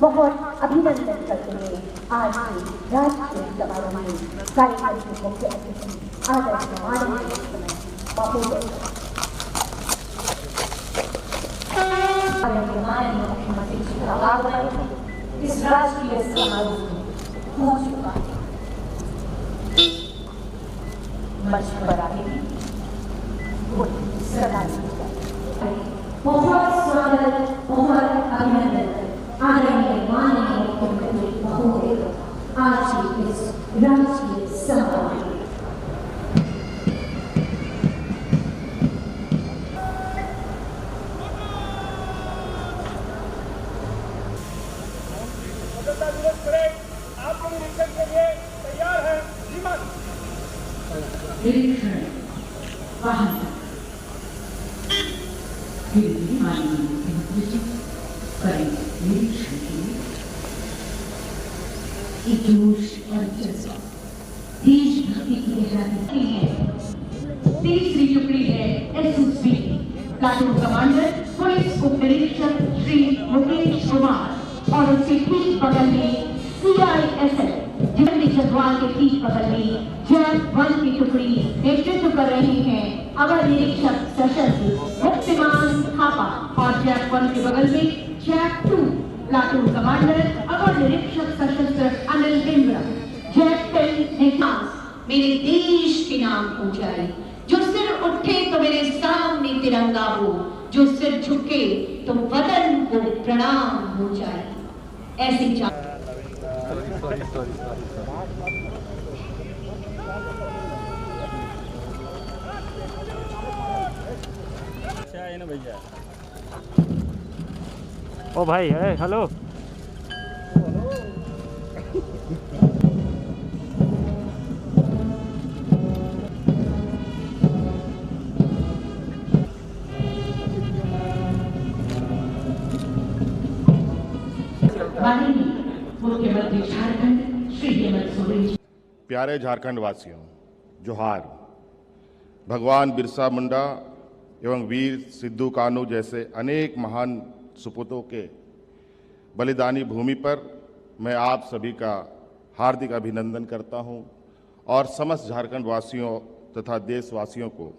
बहुत अभिनंदन करते हुए आज के राष्ट्रीय समारोह में कार्यक्रम के मुख्य अतिथि आदरणीय माननीय महोदय मुख्यमंत्री जी का आगमन इस राष्ट्रीय समारोह में हो चुका है। मंच पर आए बहुत स्वागत, बहुत अभिनंदन आदरणीय माननीय मुख्यमंत्री महोदय आज के इस राष्ट्रीय समारोह में। आप लोग निरीक्षण के लिए तैयार हैं? निरीक्षण वाहन माननीय मुख्यमंत्री जी करेंगे निरीक्षण के लिए जोश और जज्बा देशभक्ति की गहराई है। तीसरी टुकड़ी है एसएसबी प्लाटून कमांडर पुलिस उप निरीक्षक श्री मुकेश कुमार और उसके ठीक बगल में सीआईएसएफ जिंदी जगवाल के ठीक बगल में जैक 1 की टुकड़ी नेतृत्व कर रहे हैं अवर निरीक्षक सशस्त्र मुक्तिमान थापा और जैक 1 के बगल में जैक 2 प्लाटून कमांडर अवर निरीक्षक सशस्त्र अनिल बिंद्रा। जैक 10 ने मेरे देश के नाम ऊंचाई, जो सिर उठे तो मेरे सामने तिरंगा हो, जो सिर झुके तो वतन को प्रणाम हो जाए। ऐसी है ना भैया। ओ भाई है, हेलो मुख्यमंत्री झारखंड श्री हेमंत सोरेन। प्यारे झारखंड वासियों, जोहार। भगवान बिरसा मुंडा एवं वीर सिद्धू कान्हू जैसे अनेक महान सपूतों के बलिदानी भूमि पर मैं आप सभी का हार्दिक अभिनंदन करता हूं और समस्त झारखंड वासियों तथा देशवासियों को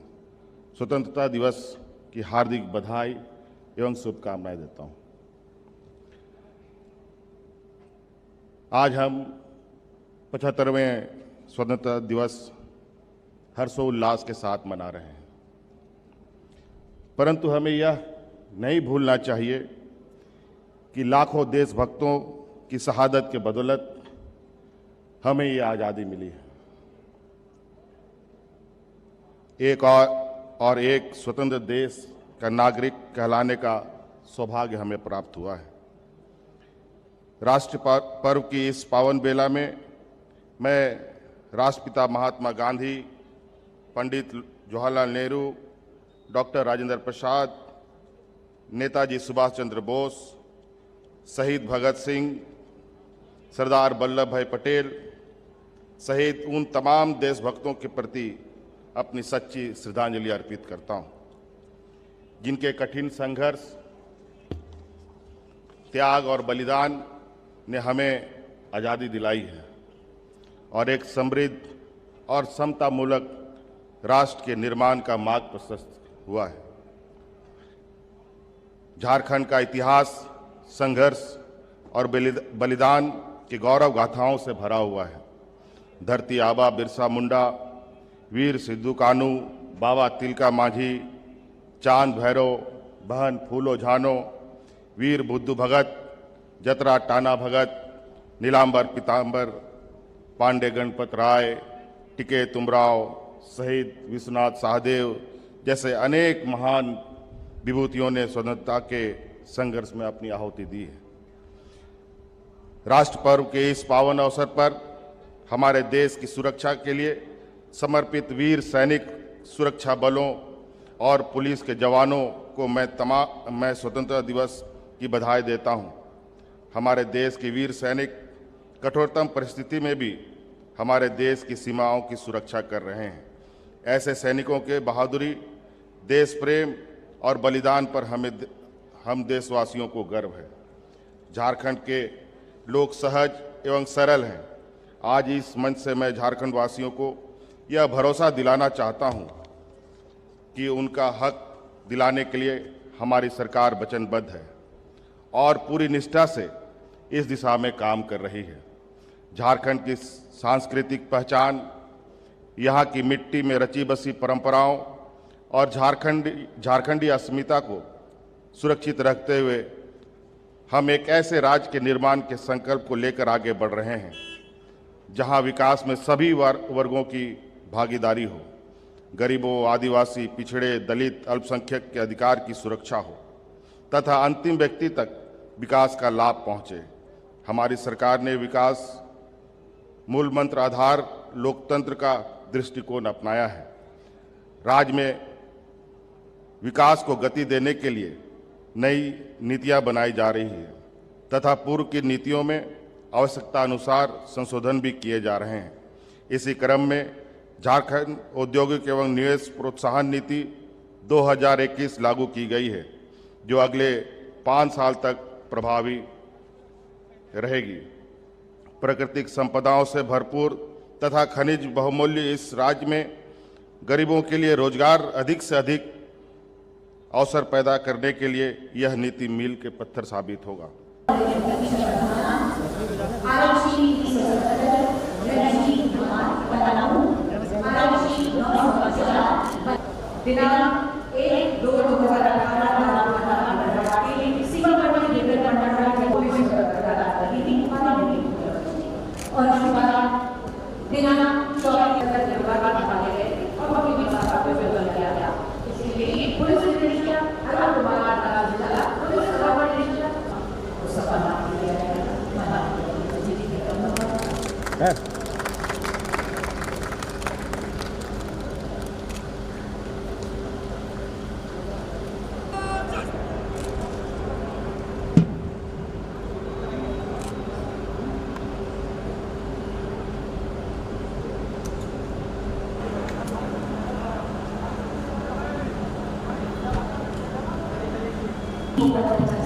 स्वतंत्रता दिवस की हार्दिक बधाई एवं शुभकामनाएं देता हूं। आज हम 75वें स्वतंत्रता दिवस हर्षोल्लास के साथ मना रहे हैं, परंतु हमें यह नहीं भूलना चाहिए कि लाखों देशभक्तों की शहादत के बदौलत हमें ये आज़ादी मिली है। एक और एक स्वतंत्र देश का नागरिक कहलाने का सौभाग्य हमें प्राप्त हुआ है। राष्ट्रीय पर्व की इस पावन बेला में मैं राष्ट्रपिता महात्मा गांधी, पंडित जवाहरलाल नेहरू, डॉक्टर राजेंद्र प्रसाद, नेताजी सुभाष चंद्र बोस, शहीद भगत सिंह, सरदार वल्लभ भाई पटेल सहित उन तमाम देशभक्तों के प्रति अपनी सच्ची श्रद्धांजलि अर्पित करता हूं, जिनके कठिन संघर्ष, त्याग और बलिदान ने हमें आज़ादी दिलाई है और एक समृद्ध और समतामूलक राष्ट्र के निर्माण का मार्ग प्रशस्त हुआ है। झारखंड का इतिहास संघर्ष और बलिदान की गौरव गाथाओं से भरा हुआ है। धरती आबा बिरसा मुंडा, वीर सिद्धू कान्हू, बाबा तिलका मांझी, चांद भैरव, बहन फूलो झानो, वीर बुद्धू भगत, जतरा टाना भगत, नीलांबर पीतांबर, पांडे गणपत राय, टिके तुमराव, शहीद विश्वनाथ सहदेव जैसे अनेक महान विभूतियों ने स्वतंत्रता के संघर्ष में अपनी आहुति दी है। राष्ट्र पर्व के इस पावन अवसर पर हमारे देश की सुरक्षा के लिए समर्पित वीर सैनिक, सुरक्षा बलों और पुलिस के जवानों को मैं स्वतंत्रता दिवस की बधाई देता हूं। हमारे देश के वीर सैनिक कठोरतम परिस्थिति में भी हमारे देश की सीमाओं की सुरक्षा कर रहे हैं। ऐसे सैनिकों के बहादुरी, देश प्रेम और बलिदान पर हम देशवासियों को गर्व है। झारखंड के लोग सहज एवं सरल हैं। आज इस मंच से मैं झारखंड वासियों को यह भरोसा दिलाना चाहता हूं कि उनका हक दिलाने के लिए हमारी सरकार वचनबद्ध है और पूरी निष्ठा से इस दिशा में काम कर रही है। झारखंड की सांस्कृतिक पहचान, यहाँ की मिट्टी में रची बसी परंपराओं और झारखंडी अस्मिता को सुरक्षित रखते हुए हम एक ऐसे राज्य के निर्माण के संकल्प को लेकर आगे बढ़ रहे हैं जहां विकास में सभी वर्गों की भागीदारी हो, गरीबों, आदिवासी, पिछड़े, दलित, अल्पसंख्यक के अधिकार की सुरक्षा हो तथा अंतिम व्यक्ति तक विकास का लाभ पहुंचे। हमारी सरकार ने विकास मूल मंत्र आधार लोकतंत्र का दृष्टिकोण अपनाया है। राज्य में विकास को गति देने के लिए नई नीतियां बनाई जा रही है तथा पूर्व की नीतियों में आवश्यकता अनुसार संशोधन भी किए जा रहे हैं। इसी क्रम में झारखंड औद्योगिक एवं निवेश प्रोत्साहन नीति 2021 लागू की गई है, जो अगले 5 साल तक प्रभावी रहेगी। प्राकृतिक संपदाओं से भरपूर तथा खनिज बहुमूल्य इस राज्य में गरीबों के लिए रोजगार अधिक से अधिक अवसर पैदा करने के लिए यह नीति मील के पत्थर साबित होगा। और उसके बाद दिनांक 24 निकाले गए और अभी भी किया गया। इसलिए पुलिस निरीक्षक अरुण कुमार जिला पुलिस निरीक्षक Thank you.